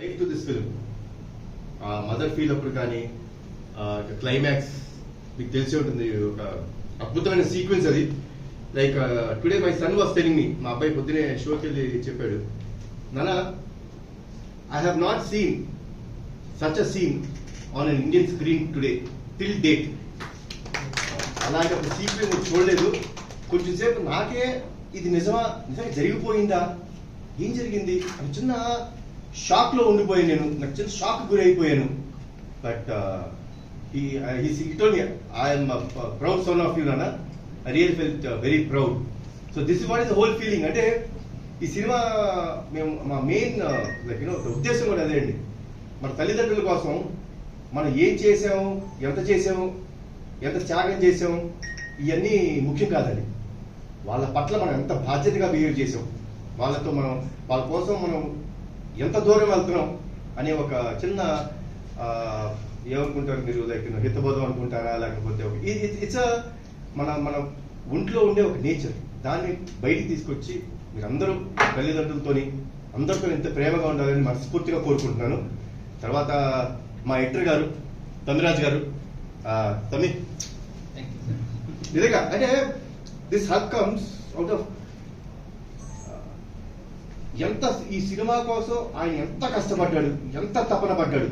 Life to this film mother feel అప్పుడు కానీ climax మీకు తెలిసి ఉంటుంది. ఒక అద్భుతమైన సీక్వెన్స్ అది. Like today my son was telling me, మా అబ్బాయి పొద్దునే షోకి వెళ్ళి చెప్పాడు, నాన్న I have not seen such a scene on an Indian screen today till date. అలాంటి ఒక సీక్వెన్స్ చూడలేదు. కొంచెం సేపు నాకే ఇది నిజంగా జరిగిపోయిందా, ఏం జరిగింది అని చిన్న షాక్ లో ఉండిపోయాను. నాకు చిన్న షాక్ గురైపోయాను. But he told me, I am a proud son of you, Nana. I really felt very proud. So this is what is the whole feeling. అంటే ఈ సినిమా మేము మా మెయిన్ లైక్ ఉద్దేశం కూడా అదే అండి. మన తల్లిదండ్రుల కోసం మనం ఏం చేసాము, ఎంత చేసాము, ఎంత త్యాగం చేసాము, ఇవన్నీ ముఖ్యం కాదండి. వాళ్ళ పట్ల మనం ఎంత బాధ్యతగా బిహేవ్ చేసాం, వాళ్ళతో మనం వాళ్ళ కోసం మనం ఎంత దూరం వెళ్తున్నాం అనే ఒక చిన్న ఏమనుకుంటారు మీరు, లైక్ హితబోధం అనుకుంటారా, లేకపోతే ఇట్స్ మన ఒంట్లో ఉండే ఒక నేచర్. దాన్ని బయటికి తీసుకొచ్చి మీరు అందరూ తల్లిదండ్రులతోని అందరితో ఎంత ప్రేమగా ఉండాలని మనస్ఫూర్తిగా కోరుకుంటున్నాను. తర్వాత మా ఎడిటర్ గారు తమిరాజ్ గారు, తమి నిజంగా అంటే this hook comes out of ఎంత ఈ సినిమా కోసం ఆయన ఎంత కష్టపడ్డాడు, ఎంత తపన పడ్డాడు.